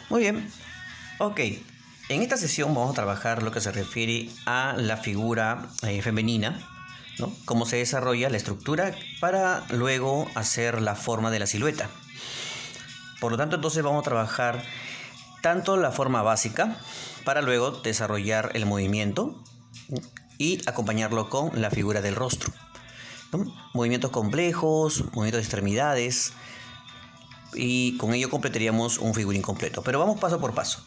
Muy bien, ok. En esta sesión vamos a trabajar lo que se refiere a la figura femenina, ¿no? Cómo se desarrolla la estructura para luego hacer la forma de la silueta. Por lo tanto, entonces vamos a trabajar tanto la forma básica para luego desarrollar el movimiento y acompañarlo con la figura del rostro, ¿no? Movimientos complejos, movimientos de extremidades, y con ello completaríamos un figurín completo. Pero vamos paso por paso.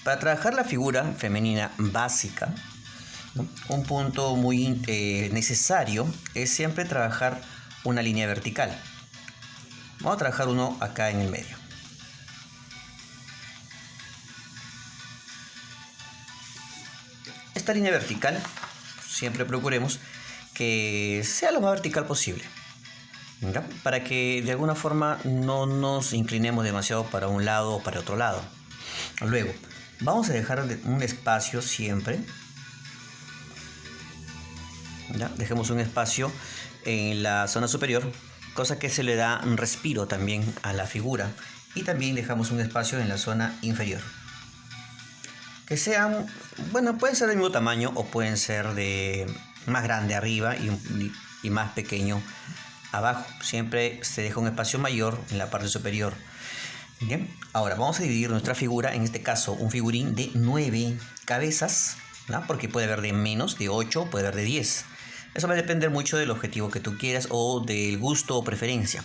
Para trabajar la figura femenina básica, ¿no? Un punto muy necesario es siempre trabajar una línea vertical. Vamos a trabajar uno acá en el medio. Esta línea vertical, siempre procuremos que sea lo más vertical posible, ¿ya? Para que de alguna forma no nos inclinemos demasiado para un lado o para otro lado. Luego, vamos a dejar un espacio siempre, ¿ya? Dejemos un espacio en la zona superior, cosa que se le da un respiro también a la figura, y también dejamos un espacio en la zona inferior. Que sean, bueno, pueden ser del mismo tamaño o pueden ser de más grande arriba y más pequeño abajo. Siempre se deja un espacio mayor en la parte superior. Bien, ahora vamos a dividir nuestra figura, en este caso un figurín de 9 cabezas, ¿no? Porque puede haber de menos, de 8, puede haber de 10. Eso va a depender mucho del objetivo que tú quieras o del gusto o preferencia.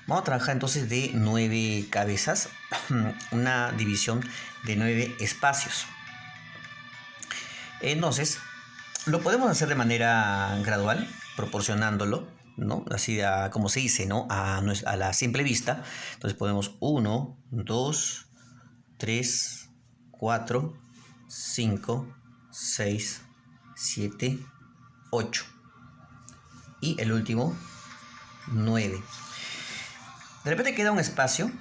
Vamos a trabajar entonces de 9 cabezas, una división de 9 espacios. Entonces, lo podemos hacer de manera gradual, proporcionándolo, ¿no? Así como se dice, ¿no? A la simple vista. Entonces podemos 1, 2, 3, 4, 5, 6, 7, 8. Y el último, 9. De repente queda un espacio,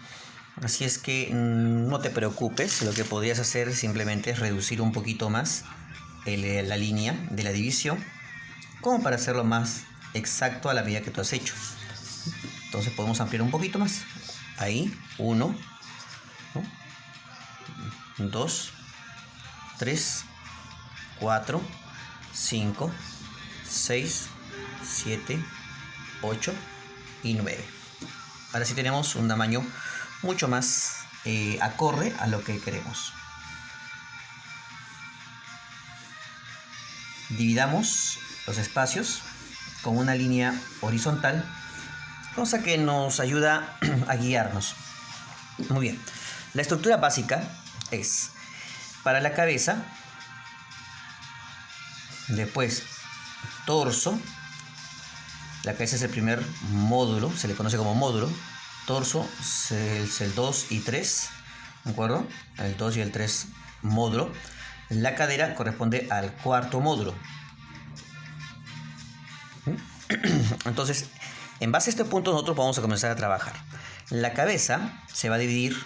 así es que no te preocupes. Lo que podrías hacer simplemente es reducir un poquito más la línea de la división, como para hacerlo más exacto a la medida que tú has hecho. Entonces podemos ampliar un poquito más. Ahí, 1, 2, 3, 4, 5, 6, 7, 8 y 9. Ahora sí tenemos un tamaño mucho más acorde a lo que queremos. Dividamos los espacios con una línea horizontal, cosa que nos ayuda a guiarnos. Muy bien. La estructura básica es para la cabeza, después torso. La cabeza es el primer módulo, se le conoce como módulo. Torso es el 2 y 3, ¿de acuerdo? El 2 y el 3 módulo. La cadera corresponde al cuarto módulo. Entonces, en base a este punto nosotros vamos a comenzar a trabajar. La cabeza se va a dividir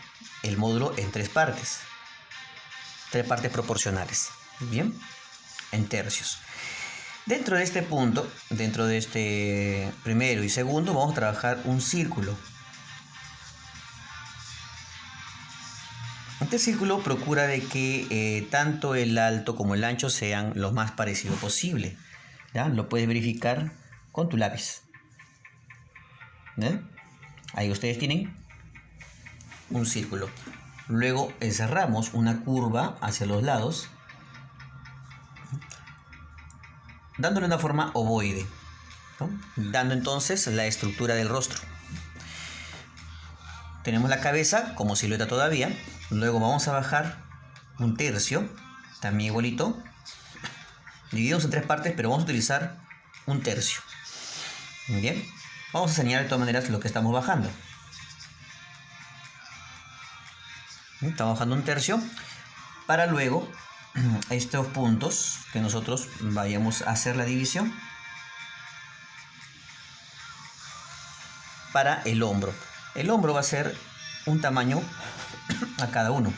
el módulo en 3 partes. 3 partes proporcionales. Bien, en tercios. Dentro de este punto, dentro de este primero y segundo, vamos a trabajar un círculo. Este círculo procura de que tanto el alto como el ancho sean lo más parecido posible, ¿ya? Lo puedes verificar con tu lápiz, ¿ya? Ahí ustedes tienen un círculo. Luego encerramos una curva hacia los lados, dándole una forma ovoide, ¿no? Dando entonces la estructura del rostro. Tenemos la cabeza como silueta todavía. Luego vamos a bajar un tercio, también igualito. Dividimos en 3 partes, pero vamos a utilizar un tercio. Bien, vamos a señalar de todas maneras lo que estamos bajando. Estamos bajando un tercio para luego estos puntos que nosotros vayamos a hacer la división para el hombro. El hombro va a ser un tamaño a cada uno.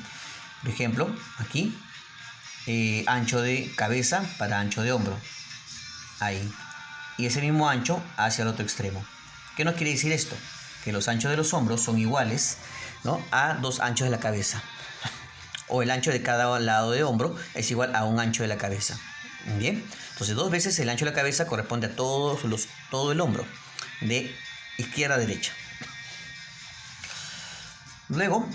Por ejemplo, aquí ancho de cabeza para ancho de hombro. Ahí. Y ese mismo ancho hacia el otro extremo. ¿Qué nos quiere decir esto? que los anchos de los hombros son iguales, ¿no?, a 2 anchos de la cabeza. O el ancho de cada lado de hombro es igual a un ancho de la cabeza. Bien, entonces 2 veces el ancho de la cabeza corresponde a todo el hombro, de izquierda a derecha. Luego,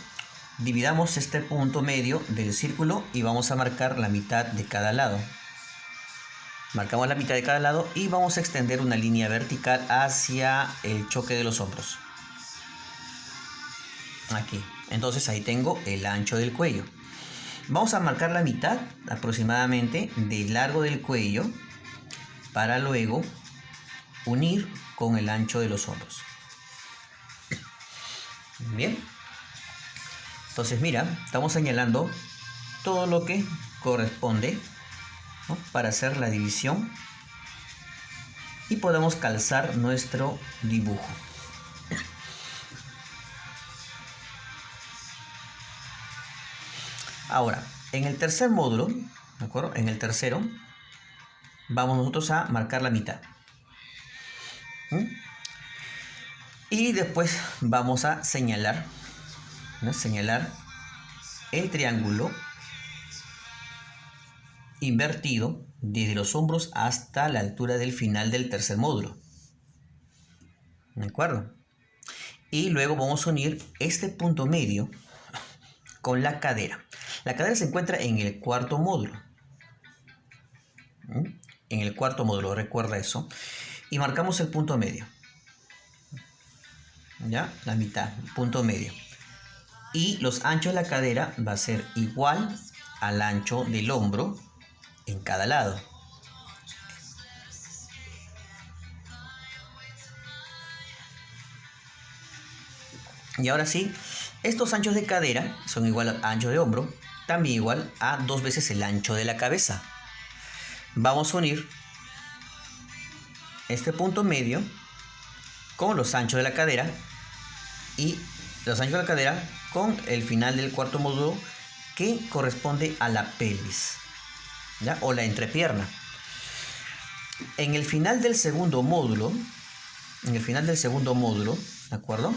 dividamos este punto medio del círculo y vamos a marcar la mitad de cada lado. Marcamos la mitad de cada lado y vamos a extender una línea vertical hacia el choque de los hombros. Aquí. Entonces ahí tengo el ancho del cuello. Vamos a marcar la mitad aproximadamente del largo del cuello para luego unir con el ancho de los hombros. Bien. Entonces mira, estamos señalando todo lo que corresponde, ¿no?, para hacer la división y podemos calzar nuestro dibujo. Ahora, en el tercer módulo, ¿de acuerdo? En el tercero, vamos nosotros a marcar la mitad. Y después vamos a señalar, ¿no?, señalar el triángulo invertido desde los hombros hasta la altura del final del tercer módulo. ¿De acuerdo? Y luego vamos a unir este punto medio con la cadera. La cadera se encuentra en el cuarto módulo. En el cuarto módulo, recuerda eso. Y marcamos el punto medio. ¿Ya? La mitad, punto medio. Y los anchos de la cadera va a ser igual al ancho del hombro en cada lado. Y ahora sí, estos anchos de cadera son igual al ancho de hombro, también igual a 2 veces el ancho de la cabeza. Vamos a unir este punto medio con los anchos de la cadera y los anchos de la cadera con el final del cuarto módulo que corresponde a la pelvis, ¿ya?, o la entrepierna. En el final del segundo módulo, ¿de acuerdo?,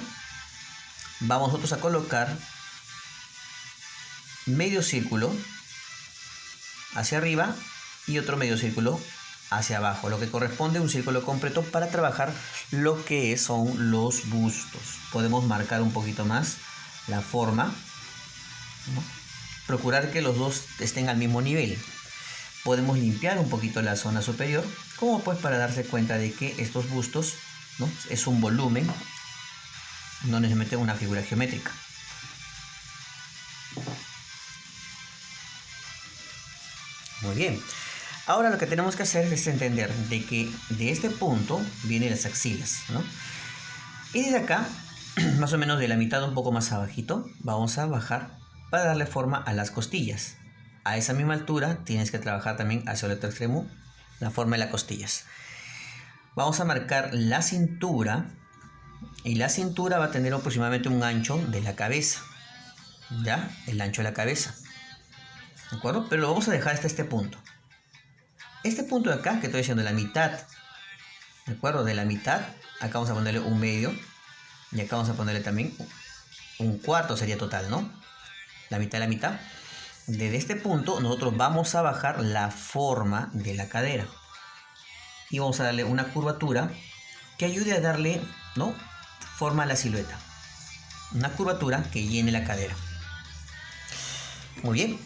vamos nosotros a colocar medio círculo hacia arriba y otro medio círculo hacia abajo, lo que corresponde a un círculo completo para trabajar lo que son los bustos. Podemos marcar un poquito más la forma, ¿no?, procurar que los dos estén al mismo nivel. Podemos limpiar un poquito la zona superior, como pues para darse cuenta de que estos bustos, ¿no?, es un volumen, no necesariamente una figura geométrica. Muy bien. Ahora lo que tenemos que hacer es entender de que de este punto vienen las axilas, ¿no? Y desde acá, más o menos de la mitad un poco más abajito, vamos a bajar para darle forma a las costillas. A esa misma altura tienes que trabajar también hacia el otro extremo la forma de las costillas. Vamos a marcar la cintura y la cintura va a tener aproximadamente un ancho de la cabeza, ¿ya? El ancho de la cabeza, ¿de acuerdo? Pero lo vamos a dejar hasta este punto. Este punto de acá, que estoy diciendo, la mitad, ¿de acuerdo? De la mitad, acá vamos a ponerle un medio y acá vamos a ponerle también un cuarto, sería total, ¿no? La mitad de la mitad. Desde este punto nosotros vamos a bajar la forma de la cadera y vamos a darle una curvatura que ayude a darle, ¿no?, forma a la silueta. Una curvatura que llene la cadera. Muy bien.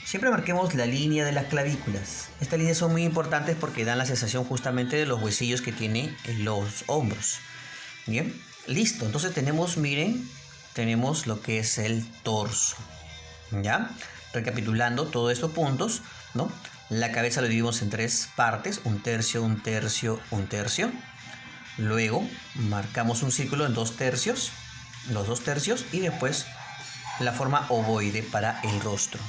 Siempre marquemos la línea de las clavículas. Estas líneas son muy importantes porque dan la sensación justamente de los huesillos que tienen en los hombros. Bien, listo. Entonces tenemos, miren, tenemos lo que es el torso. ¿Ya? Recapitulando todos estos puntos, ¿no? La cabeza lo dividimos en 3 partes, 1/3, 1/3, 1/3. Luego marcamos un círculo en 2/3, los 2/3 y después la forma ovoide para el rostro.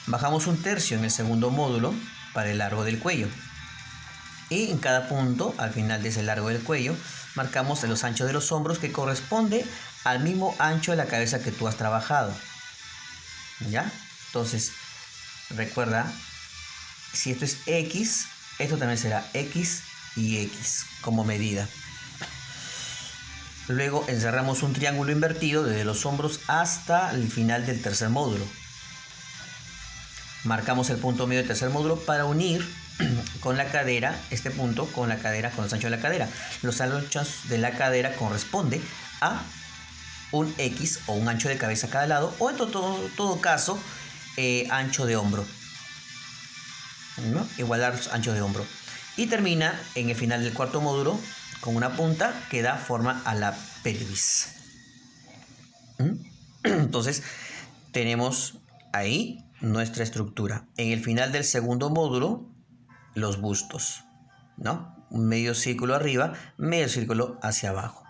Bajamos 1/3 en el segundo módulo para el largo del cuello. Y en cada punto, al final de ese largo del cuello, marcamos los anchos de los hombros que corresponde al mismo ancho de la cabeza que tú has trabajado. ¿Ya? Entonces, recuerda, si esto es X, esto también será X y X como medida. Luego encerramos un triángulo invertido desde los hombros hasta el final del tercer módulo. Marcamos el punto medio del tercer módulo para unir con la cadera, este punto con la cadera, con los anchos de la cadera. Los anchos de la cadera corresponde a un X o un ancho de cabeza a cada lado, o en todo caso, ancho de hombro, ¿no? Igualar los anchos de hombro. Y termina en el final del cuarto módulo con una punta que da forma a la pelvis. Entonces, tenemos ahí nuestra estructura. En el final del segundo módulo, los bustos, ¿no? Un medio círculo arriba, medio círculo hacia abajo.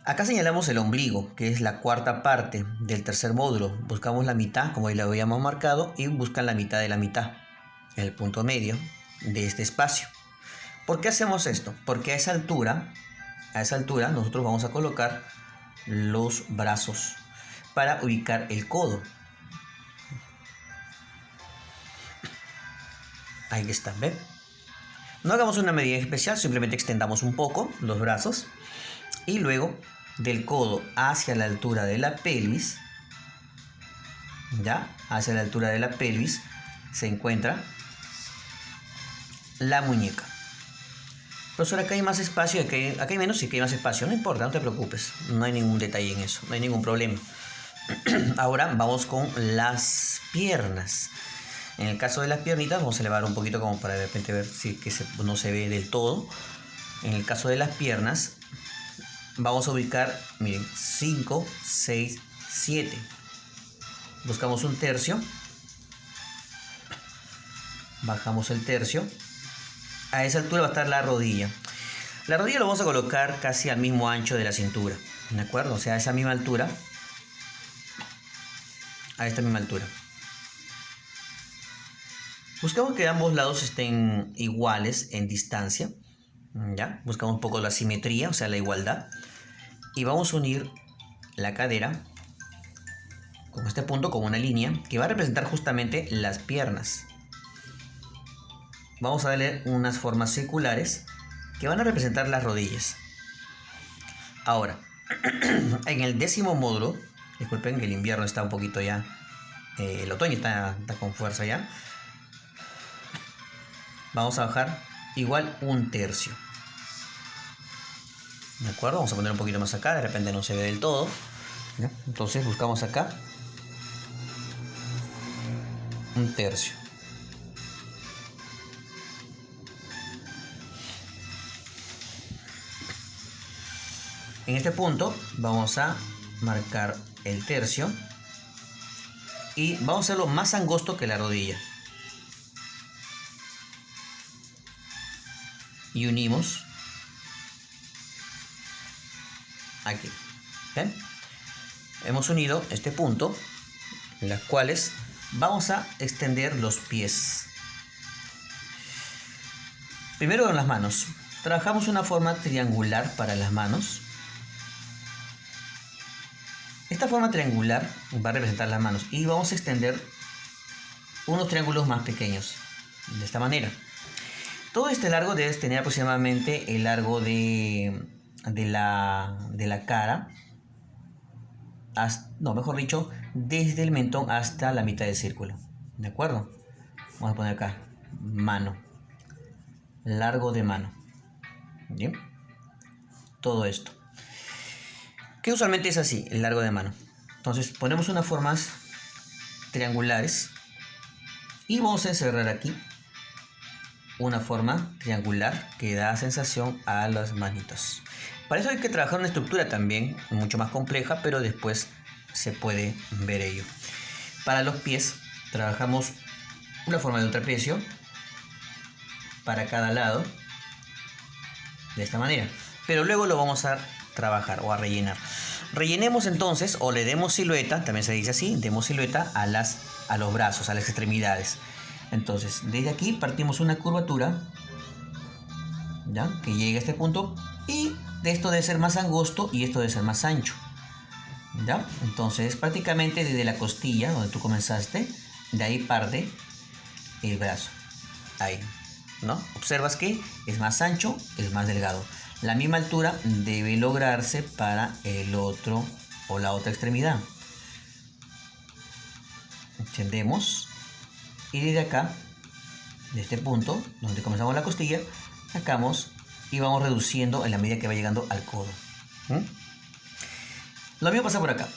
Acá señalamos el ombligo, que es la cuarta parte del tercer módulo. Buscamos la mitad, como ya lo habíamos marcado, y buscan la mitad de la mitad, el punto medio de este espacio. ¿Por qué hacemos esto? Porque a esa altura nosotros vamos a colocar los brazos para ubicar el codo. Ahí está, ¿ven? No hagamos una medida especial, simplemente extendamos un poco los brazos y luego del codo hacia la altura de la pelvis, ya, hacia la altura de la pelvis se encuentra la muñeca. Profesor, acá hay más espacio, acá hay menos, sí que hay más espacio, no importa, no te preocupes, no hay ningún detalle en eso, no hay ningún problema. Ahora vamos con las piernas. En el caso de las piernitas vamos a elevar un poquito como para de repente ver si que no se ve del todo. En el caso de las piernas vamos a ubicar, miren, 5, 6, 7. Buscamos un tercio. Bajamos el tercio. A esa altura va a estar la rodilla. La rodilla lo vamos a colocar casi al mismo ancho de la cintura, ¿de acuerdo? O sea, a esa misma altura. A esta misma altura. Buscamos que ambos lados estén iguales en distancia. ¿Ya? Buscamos un poco la simetría, o sea, la igualdad. Y vamos a unir la cadera con este punto, con una línea que va a representar justamente las piernas. Vamos a darle unas formas circulares que van a representar las rodillas. Ahora, en el 10º módulo, disculpen que el invierno está un poquito ya, el otoño está con fuerza ya. Vamos a bajar igual un tercio. ¿De acuerdo? Vamos a poner un poquito más acá, de repente no se ve del todo. ¿Ya? Entonces buscamos acá un tercio. En este punto vamos a marcar el tercio y vamos a hacerlo más angosto que la rodilla. Y unimos aquí. ¿Ven? Hemos unido este punto, en las cuales vamos a extender los pies. Primero con las manos. Trabajamos una forma triangular para las manos. Esta forma triangular va a representar las manos y vamos a extender unos triángulos más pequeños de esta manera. Todo este largo debe tener aproximadamente el largo de la cara, mejor dicho, desde el mentón hasta la mitad del círculo. ¿De acuerdo? Vamos a poner acá, mano, largo de mano. Bien, todo esto. Que usualmente es así, el largo de mano. Entonces ponemos unas formas triangulares y vamos a encerrar aquí una forma triangular que da sensación a las manitos. Para eso hay que trabajar una estructura también mucho más compleja, pero después se puede ver ello. Para los pies trabajamos una forma de un trapecio para cada lado de esta manera, pero luego lo vamos a trabajar o a rellenar. Rellenemos entonces, o le demos silueta, también se dice así, demos silueta a los brazos, a las extremidades. Entonces, desde aquí partimos una curvatura, ¿ya? Que llegue a este punto, y de esto debe ser más angosto y esto debe ser más ancho, ¿ya? Entonces, prácticamente desde la costilla, donde tú comenzaste, de ahí parte el brazo. Ahí, ¿no? Observas que es más ancho, es más delgado. La misma altura debe lograrse para el otro o la otra extremidad. Extendemos y desde acá, de este punto donde comenzamos la costilla, sacamos y vamos reduciendo en la medida que va llegando al codo. Lo mismo pasa por acá.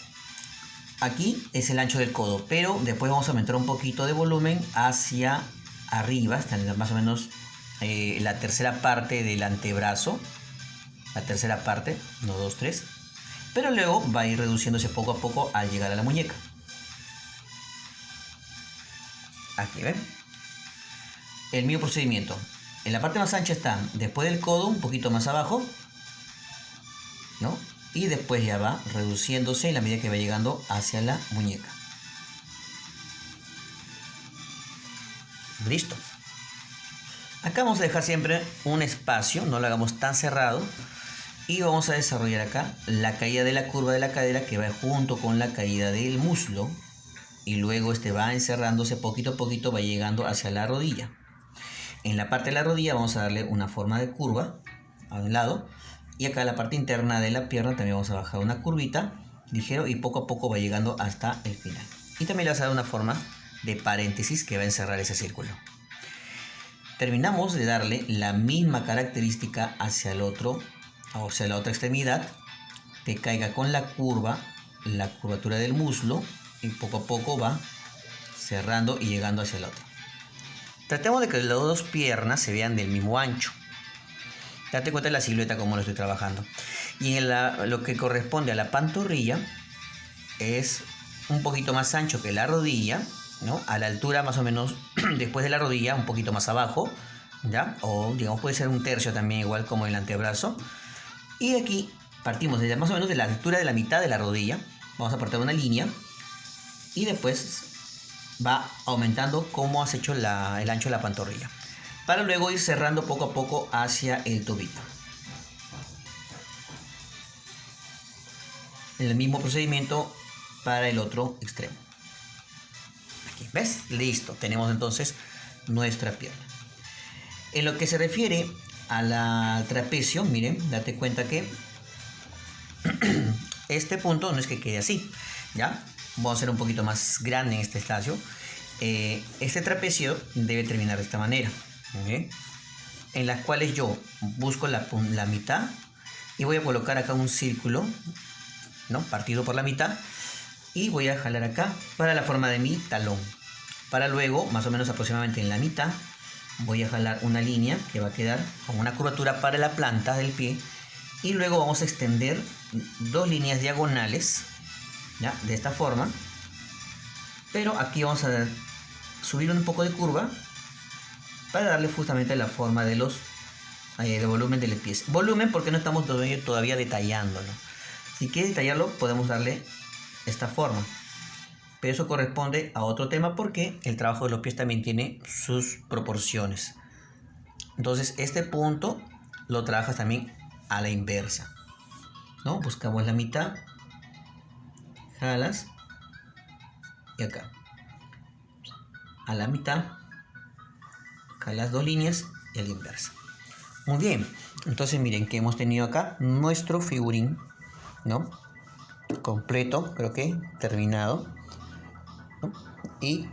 Aquí es el ancho del codo, pero después vamos a aumentar un poquito de volumen hacia arriba, hasta más o menos la tercera parte del antebrazo. La tercera parte, 1, 2, 3. Pero luego va a ir reduciéndose poco a poco al llegar a la muñeca. Aquí ven. El mismo procedimiento. En la parte más ancha está después del codo, un poquito más abajo, ¿no? Y después ya va reduciéndose en la medida que va llegando hacia la muñeca. Listo. Acá vamos a dejar siempre un espacio, no lo hagamos tan cerrado. Y vamos a desarrollar acá la caída de la curva de la cadera que va junto con la caída del muslo. Y luego este va encerrándose poquito a poquito, va llegando hacia la rodilla. En la parte de la rodilla vamos a darle una forma de curva a un lado. Y acá en la parte interna de la pierna también vamos a bajar una curvita ligero y poco a poco va llegando hasta el final. Y también le vas a dar una forma de paréntesis que va a encerrar ese círculo. Terminamos de darle la misma característica hacia el otro, o sea, la otra extremidad, que caiga con la curva, la curvatura del muslo y poco a poco va cerrando y llegando hacia el otro. Tratemos de que las dos piernas se vean del mismo ancho. Date cuenta de la silueta como lo estoy trabajando. Y en lo que corresponde a la pantorrilla es un poquito más ancho que la rodilla, ¿no? A la altura más o menos después de la rodilla, un poquito más abajo, ¿ya? O digamos puede ser un tercio también igual como el antebrazo. Y aquí partimos desde más o menos de la altura de la mitad de la rodilla. Vamos a apartar una línea y después va aumentando como has hecho el ancho de la pantorrilla, para luego ir cerrando poco a poco hacia el tobillo. El mismo procedimiento para el otro extremo. Aquí, ¿ves? Listo, tenemos entonces nuestra pierna. En lo que se refiere al trapecio, miren, date cuenta que este punto no es que quede así, ¿ya? Vamos a hacer un poquito más grande en este espacio. Este trapecio debe terminar de esta manera, ¿okay? En las cuales yo busco la mitad y voy a colocar acá un círculo, ¿no? Partido por la mitad, y voy a jalar acá para la forma de mi talón. Para luego, más o menos aproximadamente en la mitad, voy a jalar una línea que va a quedar con una curvatura para la planta del pie, y luego vamos a extender dos líneas diagonales, ¿ya? De esta forma, pero aquí vamos a subir un poco de curva para darle justamente la forma de de volumen del pie. Volumen porque no estamos todavía detallándolo. Si quieres detallarlo podemos darle esta forma, pero eso corresponde a otro tema porque el trabajo de los pies también tiene sus proporciones. Entonces este punto lo trabajas también a la inversa, ¿no? Buscamos la mitad, jalas y acá a la mitad, jalas dos líneas y a la inversa. Muy bien, entonces miren que hemos tenido acá nuestro figurín, ¿no? Completo, creo que terminado, ¿no? Y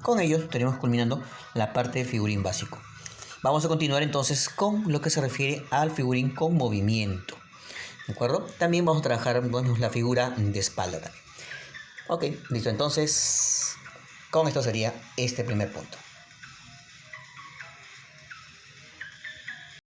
con ello tenemos culminando la parte del figurín básico. Vamos a continuar entonces con lo que se refiere al figurín con movimiento, ¿de acuerdo? También vamos a trabajar, bueno, la figura de espalda también. Ok, listo, entonces con esto sería este primer punto.